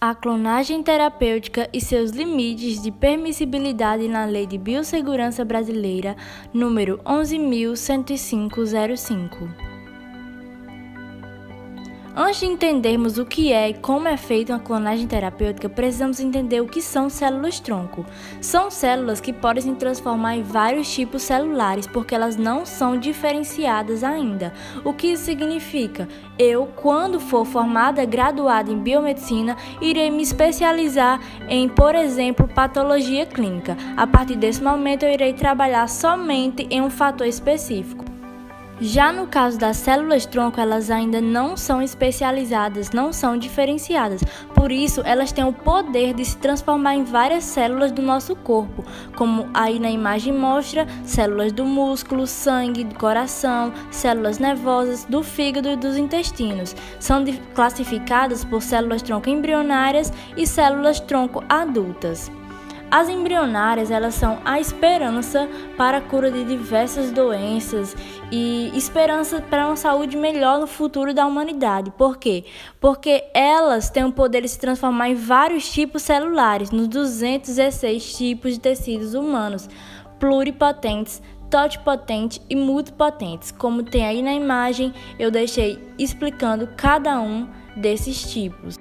A clonagem terapêutica e seus limites de permissibilidade na Lei de Biossegurança Brasileira, número 11.105/05. Antes de entendermos o que é e como é feita uma clonagem terapêutica, precisamos entender o que são células-tronco. São células que podem se transformar em vários tipos celulares, porque elas não são diferenciadas ainda. O que isso significa? Eu, quando for formada, graduada em biomedicina, irei me especializar em, por exemplo, patologia clínica. A partir desse momento, eu irei trabalhar somente em um fator específico. Já no caso das células-tronco, elas ainda não são especializadas, não são diferenciadas. Por isso, elas têm o poder de se transformar em várias células do nosso corpo, como aí na imagem mostra, células do músculo, sangue, do coração, células nervosas, do fígado e dos intestinos. São classificadas por células-tronco embrionárias e células-tronco adultas. As embrionárias, elas são a esperança para a cura de diversas doenças e esperança para uma saúde melhor no futuro da humanidade. Por quê? Porque elas têm o poder de se transformar em vários tipos celulares, nos 216 tipos de tecidos humanos, pluripotentes, totipotentes e multipotentes. Como tem aí na imagem, eu deixei explicando cada um desses tipos.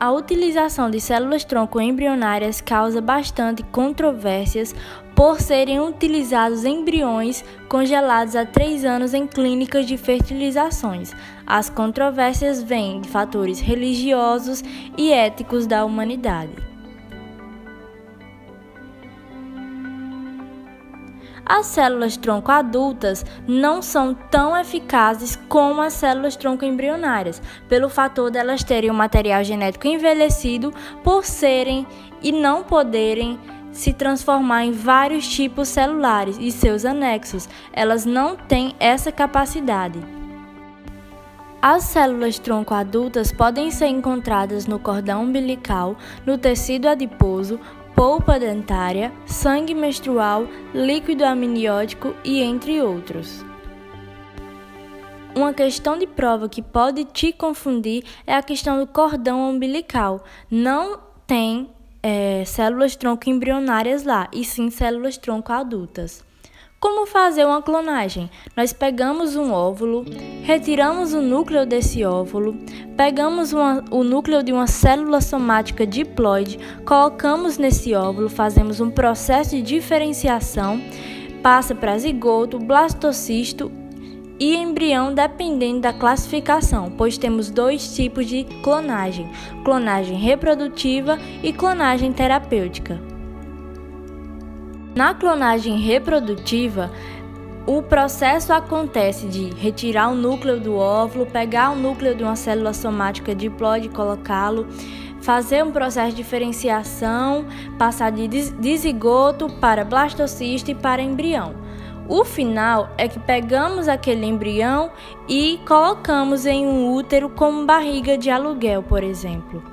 A utilização de células-tronco embrionárias causa bastante controvérsias por serem utilizados embriões congelados há 3 anos em clínicas de fertilizações. As controvérsias vêm de fatores religiosos e éticos da humanidade. As células-tronco adultas não são tão eficazes como as células-tronco embrionárias, pelo fator delas terem o material genético envelhecido por serem e não poderem se transformar em vários tipos celulares e seus anexos. Elas não têm essa capacidade. As células-tronco adultas podem ser encontradas no cordão umbilical, no tecido adiposo, polpa dentária, sangue menstrual, líquido amniótico e entre outros. Uma questão de prova que pode te confundir é a questão do cordão umbilical. Não tem células-tronco embrionárias lá, e sim células-tronco adultas. Como fazer uma clonagem? Nós pegamos um óvulo, retiramos o núcleo desse óvulo, pegamos o núcleo de uma célula somática diploide, colocamos nesse óvulo, fazemos um processo de diferenciação, passa para zigoto, blastocisto e embrião, dependendo da classificação, pois temos 2 tipos de clonagem: clonagem reprodutiva e clonagem terapêutica. Na clonagem reprodutiva, o processo acontece de retirar o núcleo do óvulo, pegar o núcleo de uma célula somática diploide e colocá-lo, fazer um processo de diferenciação, passar de zigoto para blastocisto e para embrião. O final é que pegamos aquele embrião e colocamos em um útero como barriga de aluguel, por exemplo.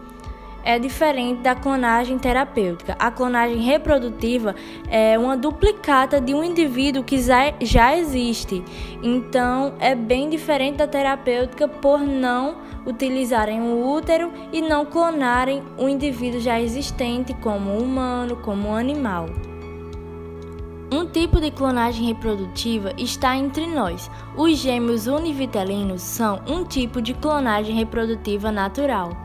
É diferente da clonagem terapêutica. A clonagem reprodutiva é uma duplicata de um indivíduo que já existe. Então, é bem diferente da terapêutica por não utilizarem o útero e não clonarem um indivíduo já existente, como um humano, como um animal. Um tipo de clonagem reprodutiva está entre nós. Os gêmeos univitelinos são um tipo de clonagem reprodutiva natural.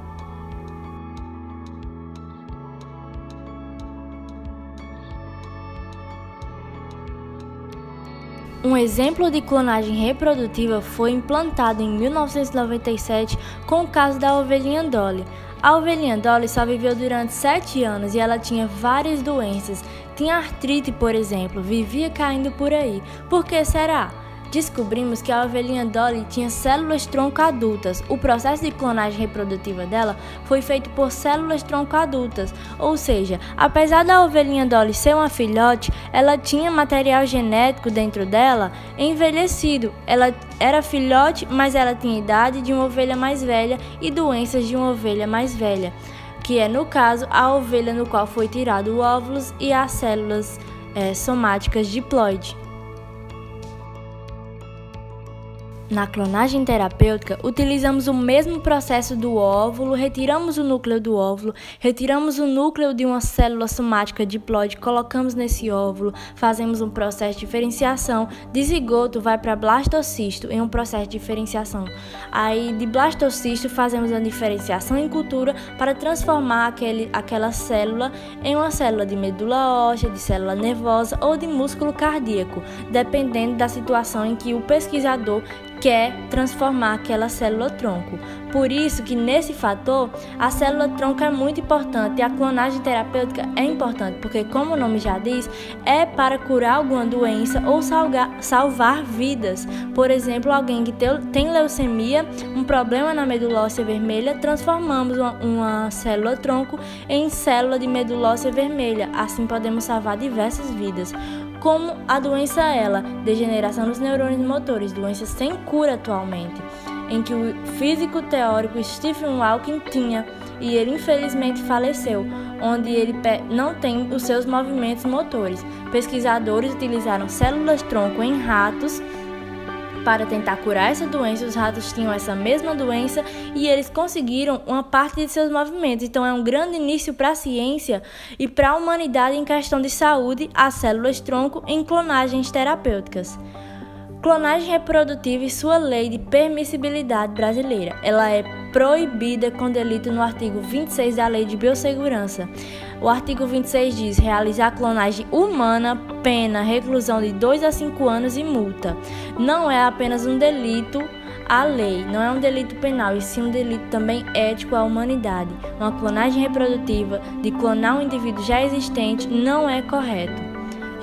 Um exemplo de clonagem reprodutiva foi implantado em 1997 com o caso da ovelhinha Dolly. A ovelhinha Dolly só viveu durante 7 anos e ela tinha várias doenças. Tinha artrite, por exemplo, vivia caindo por aí. Por que será? Descobrimos que a ovelhinha Dolly tinha células-tronco adultas. O processo de clonagem reprodutiva dela foi feito por células-tronco adultas, ou seja, apesar da ovelhinha Dolly ser uma filhote, ela tinha material genético dentro dela envelhecido. Ela era filhote, mas ela tinha idade de uma ovelha mais velha e doenças de uma ovelha mais velha, que é, no caso, a ovelha no qual foi tirado o óvulos e as células somáticas diploide. Na clonagem terapêutica, utilizamos o mesmo processo do óvulo, retiramos o núcleo do óvulo, retiramos o núcleo de uma célula somática diploide, colocamos nesse óvulo, fazemos um processo de diferenciação, de zigoto vai para blastocisto em um processo de diferenciação. Aí de blastocisto fazemos uma diferenciação em cultura para transformar aquela célula em uma célula de medula óssea, de célula nervosa ou de músculo cardíaco, dependendo da situação em que o pesquisador quer transformar aquela célula-tronco. Por isso que nesse fator, a célula-tronco é muito importante e a clonagem terapêutica é importante, porque como o nome já diz, é para curar alguma doença ou salvar vidas. Por exemplo, alguém que tem leucemia, um problema na medula óssea vermelha, transformamos uma célula-tronco em célula de medula óssea vermelha. Assim podemos salvar diversas vidas. Como a doença degeneração dos neurônios motores, doença sem cura atualmente, em que o físico teórico Stephen Hawking tinha, e ele infelizmente faleceu, onde ele não tem os seus movimentos motores. Pesquisadores utilizaram células-tronco em ratos para tentar curar essa doença. Os ratos tinham essa mesma doença e eles conseguiram uma parte de seus movimentos. Então é um grande início para a ciência e para a humanidade em questão de saúde, as células-tronco em clonagens terapêuticas. Clonagem reprodutiva e sua lei de permissibilidade brasileira. Ela é proibida com delito no artigo 26 da Lei de Biossegurança. O artigo 26 diz: realizar clonagem humana, pena, reclusão de 2 a 5 anos e multa. Não é apenas um delito à lei, não é um delito penal, e sim um delito também ético à humanidade. Uma clonagem reprodutiva de clonar um indivíduo já existente não é correto.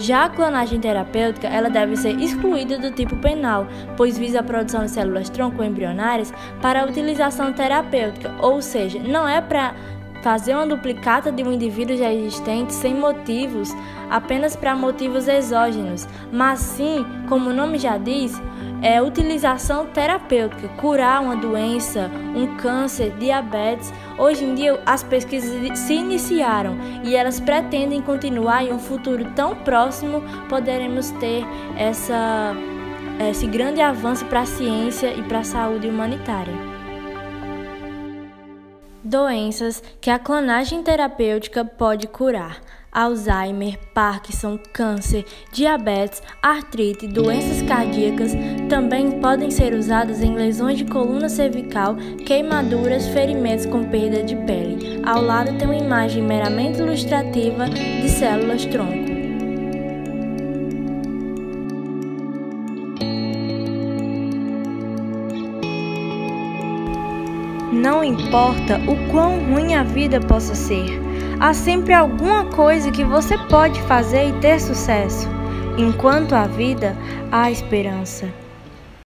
Já a clonagem terapêutica, ela deve ser excluída do tipo penal, pois visa a produção de células-tronco embrionárias para a utilização terapêutica, ou seja, não é para fazer uma duplicata de um indivíduo já existente sem motivos, apenas para motivos exógenos, mas sim, como o nome já diz, é utilização terapêutica, curar uma doença, um câncer, diabetes. Hoje em dia as pesquisas se iniciaram e elas pretendem continuar, e em um futuro tão próximo poderemos ter esse grande avanço para a ciência e para a saúde humanitária. Doenças que a clonagem terapêutica pode curar: Alzheimer, Parkinson, câncer, diabetes, artrite, doenças cardíacas. Também podem ser usadas em lesões de coluna cervical, queimaduras, ferimentos com perda de pele. Ao lado tem uma imagem meramente ilustrativa de células-tronco. Não importa o quão ruim a vida possa ser, há sempre alguma coisa que você pode fazer e ter sucesso. Enquanto há vida, há esperança.